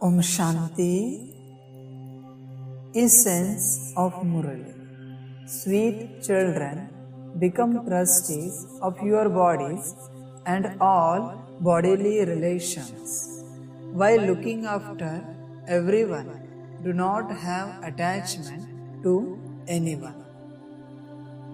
Om Shanti. Essence of Murli. Sweet children, become trustees of your bodies and all bodily relations. While looking after everyone, do not have attachment to anyone.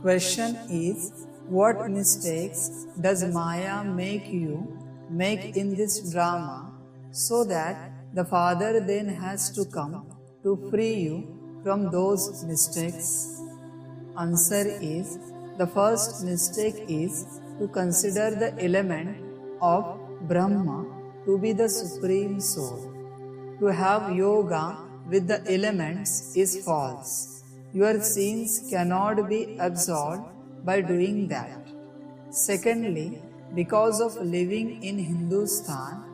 Question is, what mistakes does Maya make you make in this drama, so that the Father then has to come to free you from those mistakes? Answer is, the first mistake is to consider the element of Brahma to be the Supreme Soul. To have yoga with the elements is false. Your sins cannot be absolved by doing that. Secondly, because of living in Hindustan,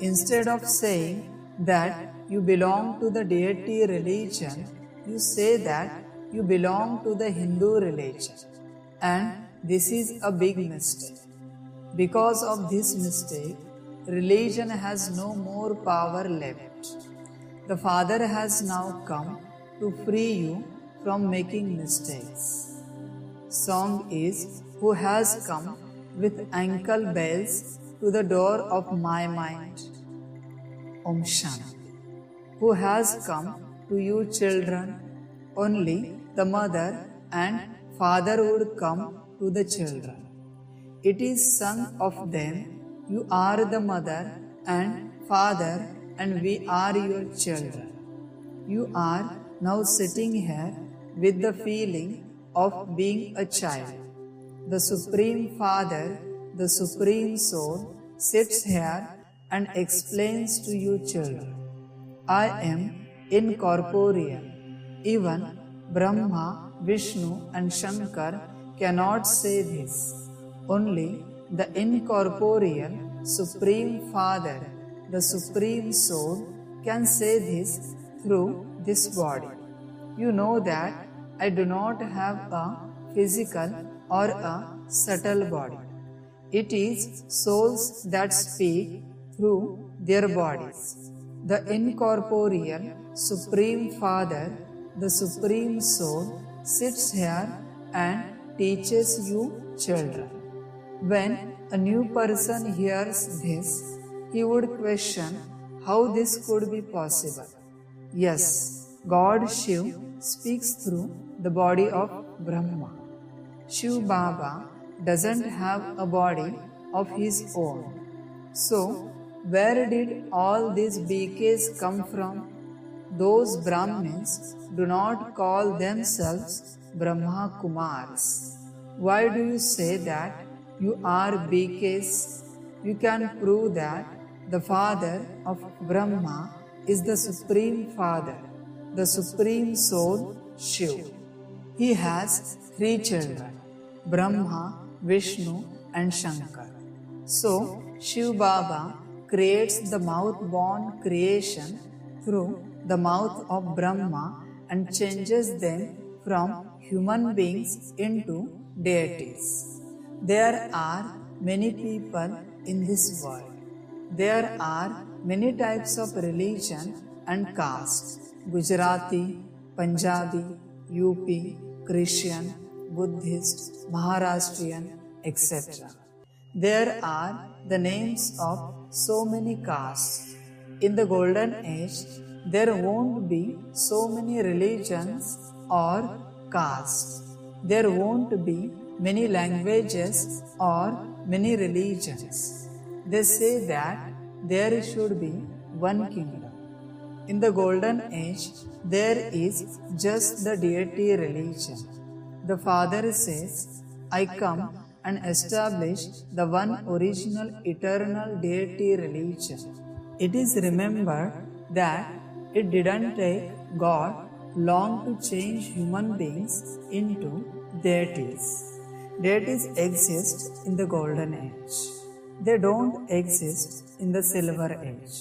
instead of saying that you belong to the deity religion, you say that you belong to the Hindu religion. And this is a big mistake. Because of this mistake, religion has no more power left. The Father has now come to free you from making mistakes. Song is, who has come with ankle bells to the door of my mind. Om Shanti. Who has come to you children? Only the mother and father would come to the children. It is sung of them, you are the mother and father and we are your children. You are now sitting here with the feeling of being a child. The Supreme Father, the Supreme Soul, sits here and explains to you children, I am incorporeal. Even Brahma, Vishnu and Shankar cannot say this. Only the incorporeal Supreme Father, the Supreme Soul, can say this through this body. You know that I do not have a physical or a subtle body. It is souls that speak through their bodies. The incorporeal Supreme Father, the Supreme Soul, sits here and teaches you children. When a new person hears this, he would question how this could be possible. Yes, God Shiv speaks through the body of Brahma. Shiv Baba doesn't have a body of his own. So, where did all these BKs come from? Those Brahmins do not call themselves Brahma Kumars. Why do you say that you are BKs? You can prove that the father of Brahma is the Supreme Father, the Supreme Soul, Shiv. He has 3 children, Brahma, Vishnu and Shankar. So, Shiv Baba creates the mouth-born creation through the mouth of Brahma and changes them from human beings into deities. There are many people in this world. There are many types of religion and caste: Gujarati, Punjabi, UP, Christian, Buddhist, Maharashtrian, etc. There are the names of so many castes. In the golden age, there won't be so many religions or castes. There won't be many languages or many religions. They say that there should be one kingdom. In the golden age, there is just the deity religion. The Father says, I come and establish the one original eternal deity religion. It is remembered that it didn't take God long to change human beings into deities. Deities exist in the golden age. They don't exist in the silver age.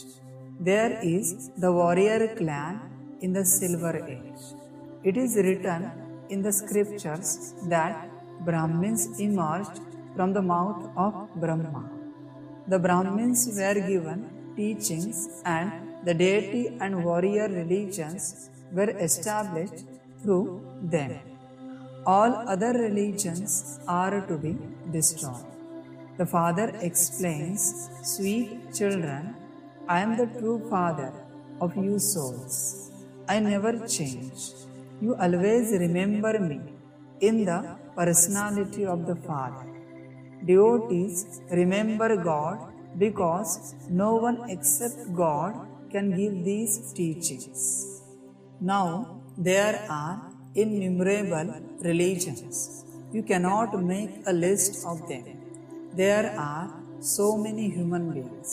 There is the warrior clan in the silver age. It is written in the scriptures that Brahmins emerged from the mouth of Brahma. The Brahmins were given teachings and the deity and warrior religions were established through them. All other religions are to be destroyed. The Father explains, "Sweet children, I am the true Father of you souls. I never change. You always remember me in the personality of the Father. Devotees remember God because no one except God can give these teachings." Now, there are innumerable religions. You cannot make a list of them. There are so many human beings.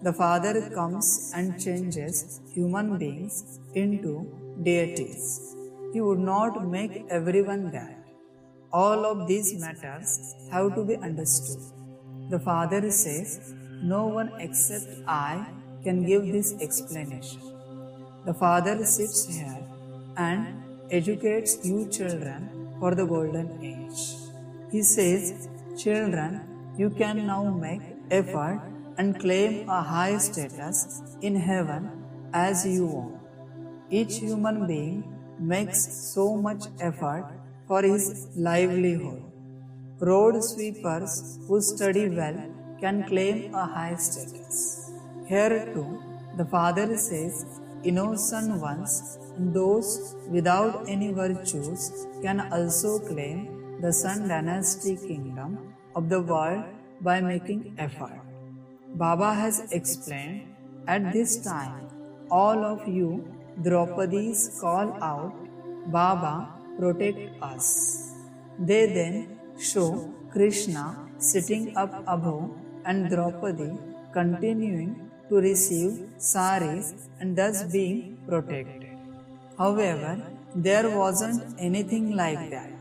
The Father comes and changes human beings into deities. He would not make everyone that. All of these matters have to be understood. The Father says, "No one except I can give this explanation." The Father sits here and educates you children for the golden age. He says, "Children, you can now make effort and claim a high status in heaven as you want." Each human being makes so much effort for his livelihood. Road sweepers who study well can claim a high status. Here too, the Father says, innocent ones and those without any virtues can also claim the Sun Dynasty kingdom of the world by making effort. Baba has explained, at this time, all of you Draupadis call out, "Baba, protect us." They then show Krishna sitting up above and Draupadi continuing to receive saris and thus being protected. However, there wasn't anything like that.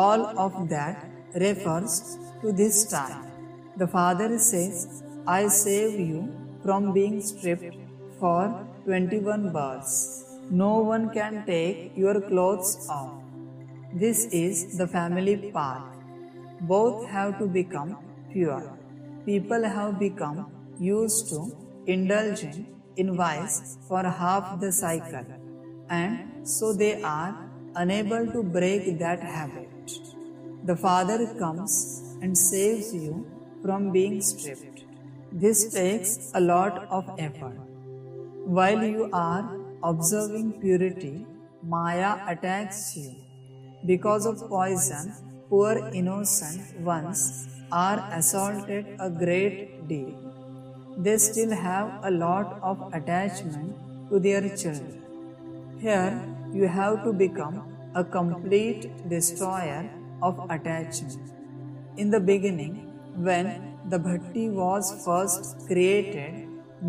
All of that refers to this time. The Father says, "I save you from being stripped for 21 births. No one can take your clothes off." This is the family path. Both have to become pure. People have become used to indulging in vice for half the cycle, and so they are unable to break that habit. The Father comes and saves you from being stripped. This takes a lot of effort. While you are observing purity, Maya attacks you. Because of poison, poor innocent ones are assaulted a great deal. They still have a lot of attachment to their children. Here, you have to become a complete destroyer of attachment. In the beginning, when the bhatti was first created,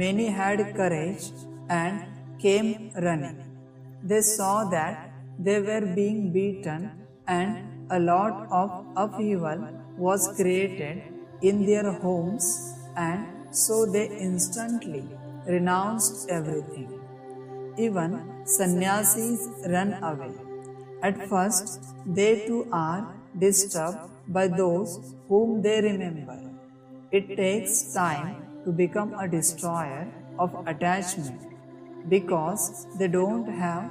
many had courage and came running. They saw that they were being beaten and a lot of upheaval was created in their homes, and so they instantly renounced everything. Even sannyasis run away. At first, they too are disturbed by those whom they remember. It takes time to become a destroyer of attachment because they don't have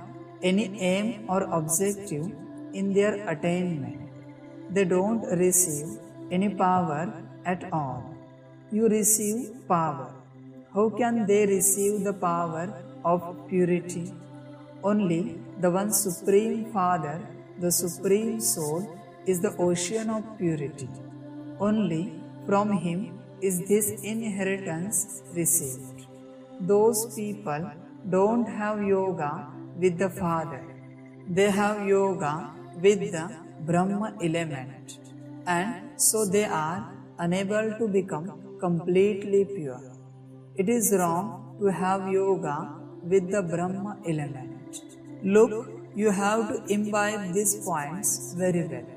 any aim or objective in their attainment. They don't receive any power at all. You receive power. How can they receive the power of purity? Only the one Supreme Father, the Supreme Soul, is the ocean of purity. Only from Him is this inheritance received. Those people don't have yoga with the Father. They have yoga with the Brahma element, and so they are unable to become completely pure. It is wrong to have yoga with the Brahma element. Look, you have to imbibe these points very well.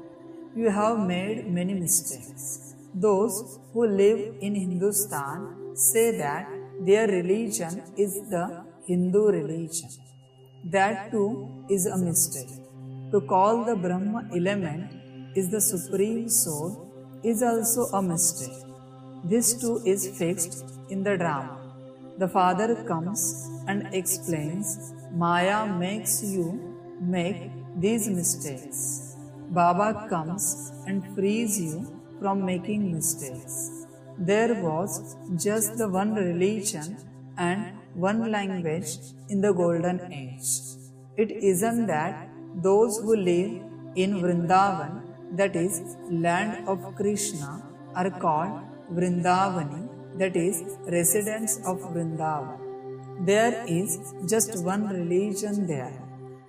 You have made many mistakes. Those who live in Hindustan say that their religion is the Hindu religion. That too is a mistake. To call the Brahma element is the Supreme Soul is also a mistake. This too is fixed in the drama. the Father comes and explains, Maya makes you make these mistakes. Baba comes and frees you from making mistakes. There was just the one religion and one language in the golden age. It isn't that those who live in Vrindavan, that is, land of Krishna, are called Vrindavani, that is, residents of Vrindavan. There is just one religion there.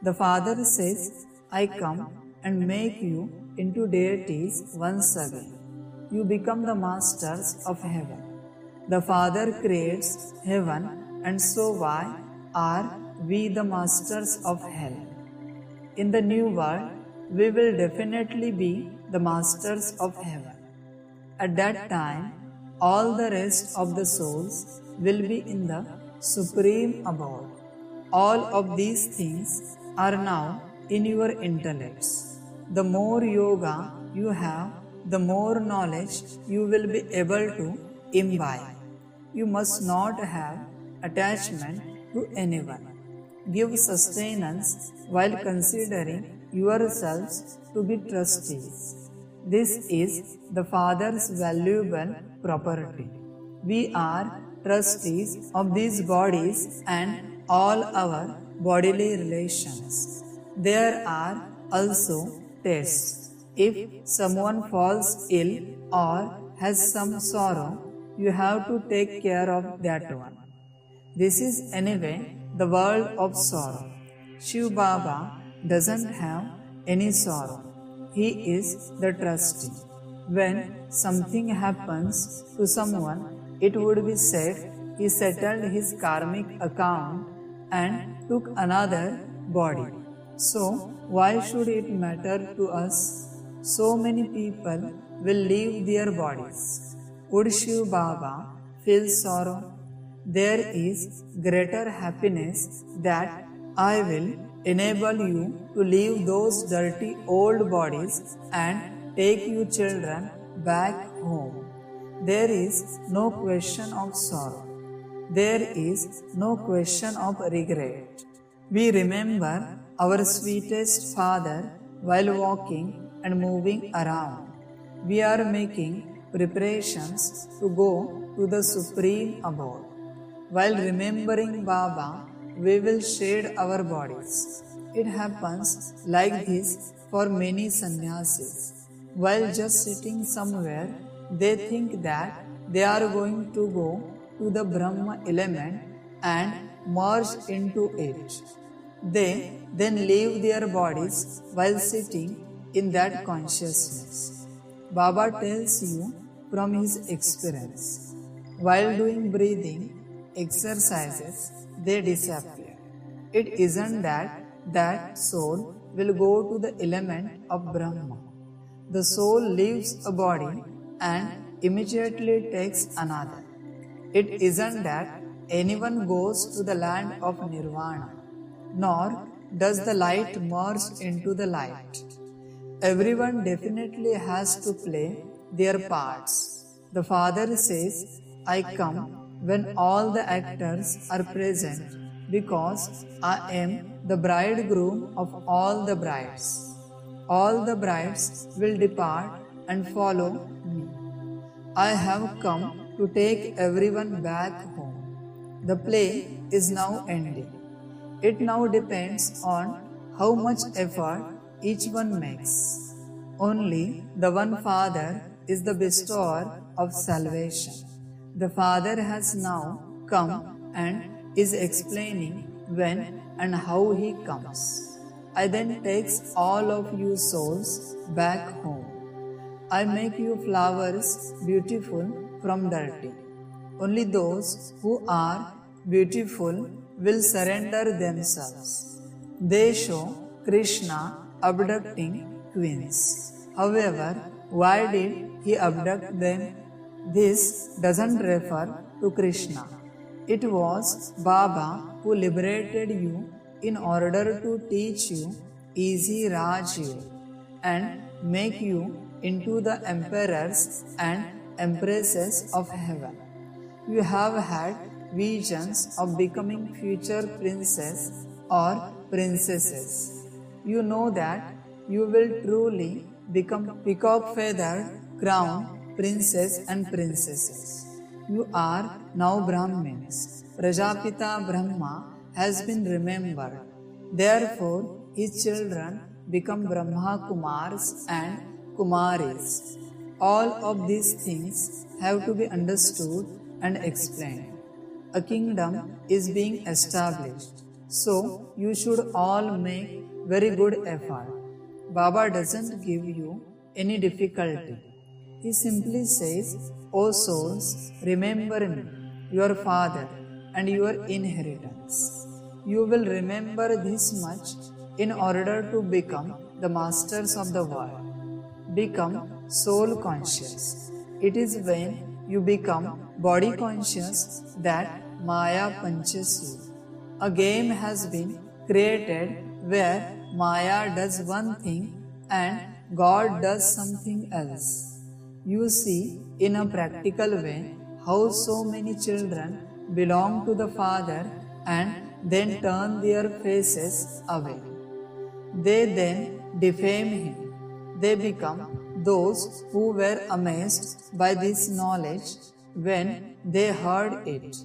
The Father says, I come and make you into deities once again. You become the masters of heaven. The Father creates heaven, and so why are we the masters of hell? In the new world, we will definitely be the masters of heaven. At that time, all the rest of the souls will be in the supreme abode. All of these things are now in your intellects. The more yoga you have, the more knowledge you will be able to imbibe. You must not have attachment to anyone. Give sustenance while considering yourselves to be trustees. This is the Father's valuable property. We are trustees of these bodies and all our bodily relations. There are also tests. If someone falls ill or has some sorrow, you have to take care of that one. This is anyway the world of sorrow. Shiv Baba doesn't have any sorrow. He is the trustee. When something happens to someone, it would be said he settled his karmic account and took another body. So, why should it matter to us? So many people will leave their bodies. Would Shiv Baba feel sorrow? There is greater happiness that I will enable you to leave those dirty old bodies and take you children back home. There is no question of sorrow. There is no question of regret. We remember our sweetest Father while walking and moving around. We are making preparations to go to the supreme abode. While remembering Baba, we will shed our bodies. It happens like this for many sannyasis. While just sitting somewhere, they think that they are going to go to the Brahma element and merge into it. They then leave their bodies while sitting in that consciousness. Baba tells you from his experience. While doing breathing exercises, they disappear. It isn't that soul will go to the element of Brahma. The soul leaves a body and immediately takes another. It isn't that anyone goes to the land of Nirvana, nor does the light merge into the light. Everyone definitely has to play their parts. The Father says, I come when all the actors are present because I am the bridegroom of all the brides. All the brides will depart and follow me. I have come to take everyone back home. The play is now ending. It now depends on how much effort each one makes. Only the one Father is the bestower of salvation. The Father has now come and is explaining when and how He comes. I then takes all of you souls back home. I make you flowers beautiful from dirty. Only those who are beautiful will surrender themselves. They show Krishna abducting queens. However, why did he abduct them? This doesn't refer to Krishna. It was Baba who liberated you in order to teach you easy Raj Yoga and make you into the emperors and empresses of heaven. You have had visions of becoming future princess or princesses. You know that you will truly become peacock feathered crown princess and princesses. You are now Brahmins. Prajapita Brahma has been remembered. Therefore, his children become Brahma Kumars and Kumaris. All of these things have to be understood and explained. A kingdom is being established, so you should all make very good effort. Baba doesn't give you any difficulty. He simply says, O souls, remember me, your father, and your inheritance. You will remember this much in order to become the masters of the world. Become soul conscious. It is when you become body conscious that Maya punches you. A game has been created where Maya does one thing and God does something else. You see in a practical way how so many children belong to the Father and then turn their faces away. They then defame him. They become those who were amazed by this knowledge when they heard it.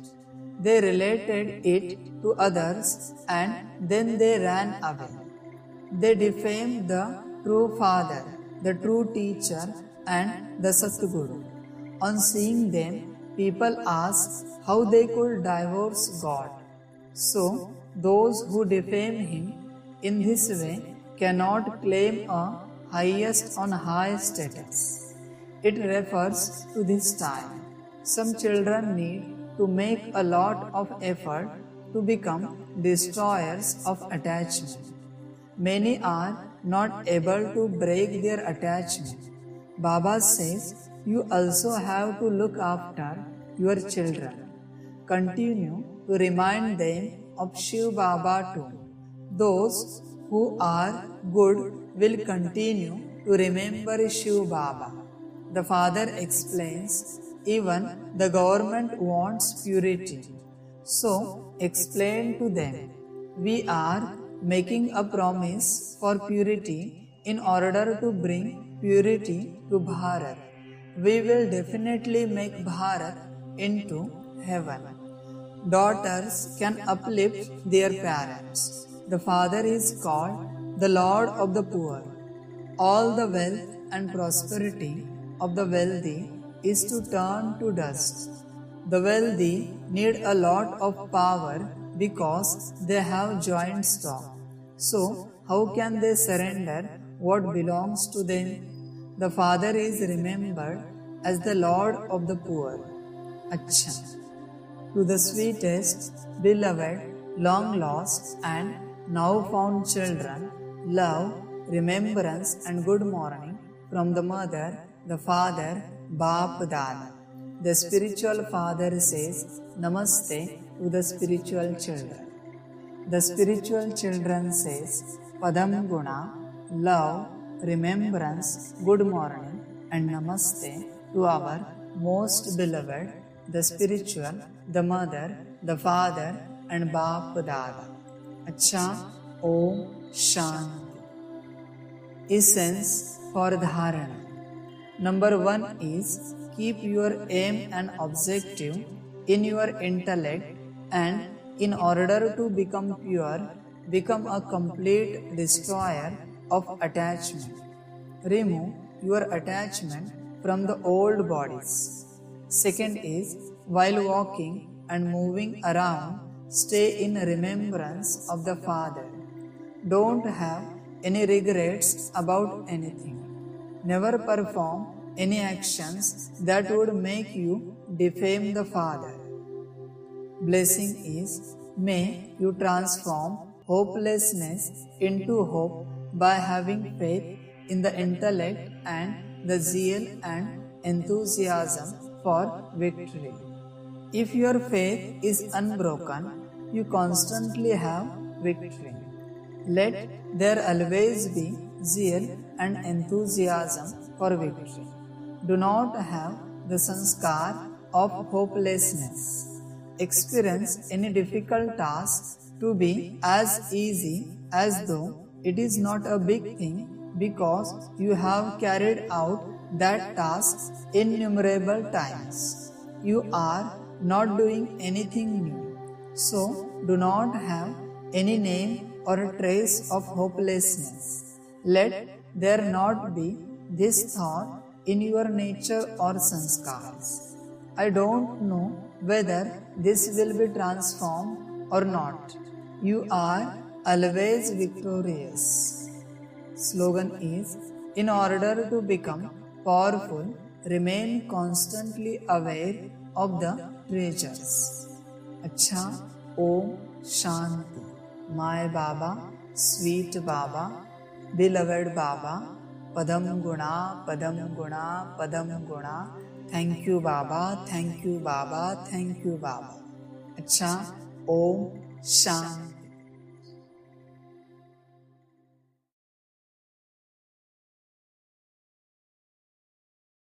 They related it to others and then they ran away. They defamed the true Father, the true teacher, and the Satguru. On seeing them, people asked how they could divorce God. So, those who defame him in this way cannot claim a highest on high status. It refers to this time. Some children need to make a lot of effort to become destroyers of attachment. Many are not able to break their attachment. Baba says, you also have to look after your children. Continue to remind them of Shiv Baba too. Those who are good will continue to remember Shiv Baba. The Father explains, even the government wants purity. So explain to them, we are making a promise for purity in order to bring purity to Bharat. We will definitely make Bharat into heaven. Daughters can uplift their parents. The Father is called the Lord of the poor. All the wealth and prosperity of the wealthy is to turn to dust. The wealthy need a lot of power because they have joint stock. So, how can they surrender what belongs to them? The Father is remembered as the Lord of the poor. Acha. To the sweetest, beloved, long lost, and now found children, love, remembrance, and good morning from the mother, the father, Baap Dada. The spiritual father says Namaste to the spiritual children. The spiritual children says Padam Guna, love, remembrance, good morning, and Namaste to our most beloved, the spiritual, the mother, the father, and Baap Dada. Acha, Om, Shanti. Essence for Dharana. Number 1 is keep your aim and objective in your intellect, and in order to become pure, become a complete destroyer of attachment. Remove your attachment from the old bodies. Second is, while walking and moving around, stay in remembrance of the Father. Don't have any regrets about anything. Never perform any actions that would make you defame the Father. Blessing is, may you transform hopelessness into hope by having faith in the intellect and the zeal and enthusiasm for victory. If your faith is unbroken, you constantly have victory. Let there always be zeal and enthusiasm for victory. Do not have the sanskar of hopelessness. experience any difficult task to be as easy as though it is not a big thing, because you have carried out that task innumerable times. You are not doing anything new, so do not have any name or a trace of hopelessness. Let there not be this thought in your nature or sanskars. I don't know whether this will be transformed or not. You are always victorious. Slogan is, in order to become powerful, remain constantly aware of the treasures. Acha, Om Shanti. My Baba, sweet Baba, beloved Baba, Padam Guna, Padam Guna, Padam Guna. Thank you Baba, thank you Baba, thank you Baba. Acha, Om Shanti.